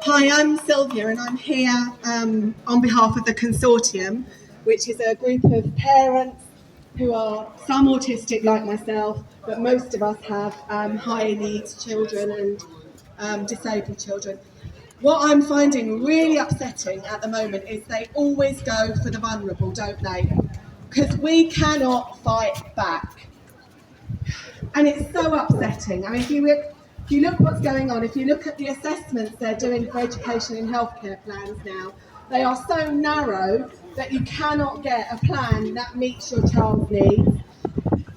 Hi, I'm Sylvia and I'm here on behalf of the Consortium, which is a group of parents who are some autistic like myself, but most of us have high needs children and disabled children. What I'm finding really upsetting at the moment is they always go for the vulnerable, don't they? Because we cannot fight back. And it's so upsetting. I mean, if you look what's going on, if you look at the assessments they're doing for education and healthcare plans now, they are so narrow that you cannot get a plan that meets your child's needs.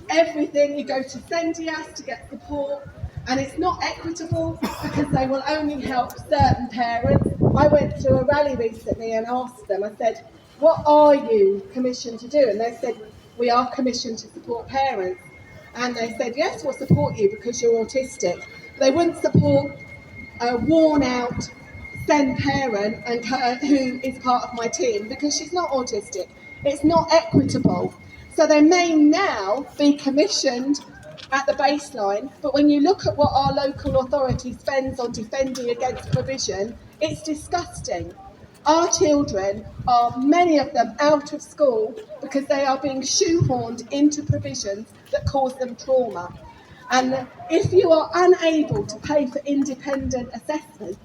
Everything, you go to Sendias to get support, and it's not equitable because they will only help certain parents. I went to a rally recently and asked them, I said, what are you commissioned to do? And they said, we are commissioned to support parents. And they said, yes, we'll support you because you're autistic. They wouldn't support a worn out SEND parent who is part of my team because she's not autistic. It's not equitable. So they may now be commissioned at the baseline, but when you look at what our local authority spends on defending against provision, it's disgusting. Our children are, many of them, out of school because they are being shoehorned into provisions that cause them trauma. And if you are unable to pay for independent assessments,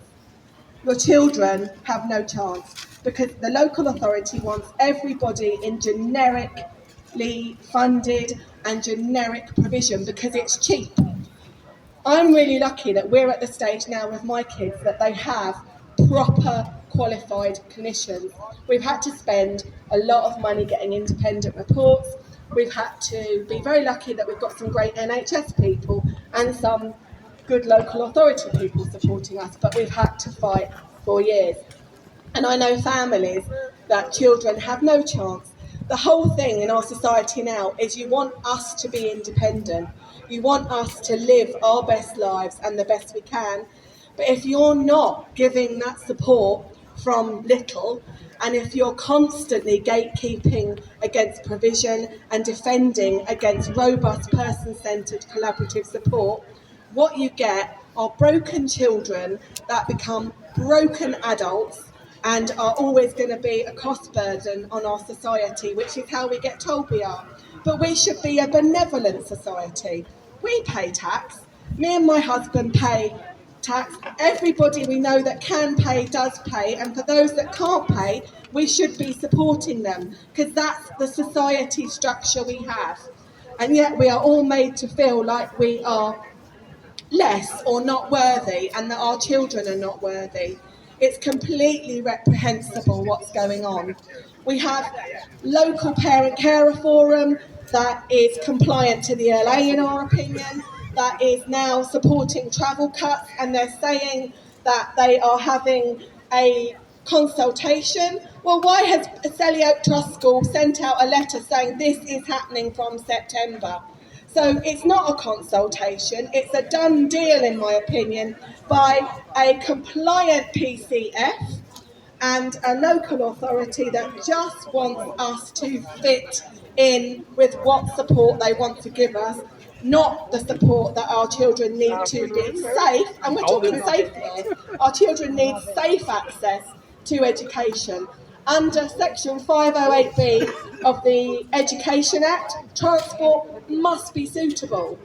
your children have no chance because the local authority wants everybody in generically funded and generic provision because it's cheap. I'm really lucky that we're at the stage now with my kids that they have proper qualified clinicians. We've had to spend a lot of money getting independent reports. We've had to be very lucky that we've got some great NHS people and some good local authority people supporting us, but we've had to fight for years. And I know families that children have no chance. The whole thing in our society now is you want us to be independent. You want us to live our best lives and the best we can. But if you're not giving that support from little, and if you're constantly gatekeeping against provision and defending against robust person-centred collaborative support, what you get are broken children that become broken adults and are always going to be a cost burden on our society, which is how we get told we are. But we should be a benevolent society. We pay tax. Me and my husband pay tax. Everybody we know that can pay does pay, and for those that can't pay, we should be supporting them because that's the society structure we have. And yet we are all made to feel like we are less or not worthy and that our children are not worthy. It's completely reprehensible what's going on. We have local parent carer forum that is compliant to the LA in our opinion, that is now supporting travel cuts, and they're saying that they are having a consultation. Well, why has Selly Oak Trust School sent out a letter saying this is happening from September? So it's not a consultation, it's a done deal in my opinion by a compliant PCF and a local authority that just wants us to fit in with what support they want to give us, not the support that our children need to be safe, and we're talking safe here, our children need safe access to education. Under section 508B of the Education Act, transport must be suitable.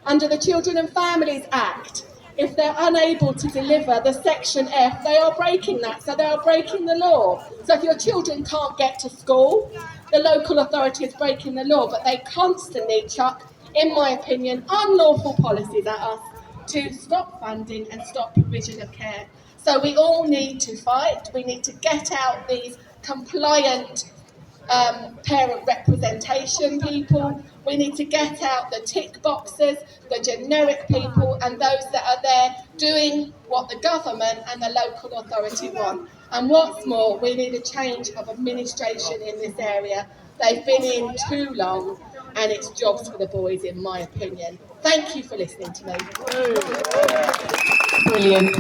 Under the Children and Families Act, if they're unable to deliver the section F, they are breaking that, so they are breaking the law. So if your children can't get to school, the local authority is breaking the law, but they constantly chuck, in my opinion, unlawful policies at us to stop funding and stop provision of care. So we all need to fight. We need to get out these compliant parent representation people. We need to get out the tick boxes, the generic people, and those that are there doing what the government and the local authority want. And what's more, we need a change of administration in this area. They've been in too long, and it's jobs for the boys, in my opinion. Thank you for listening to me. Brilliant.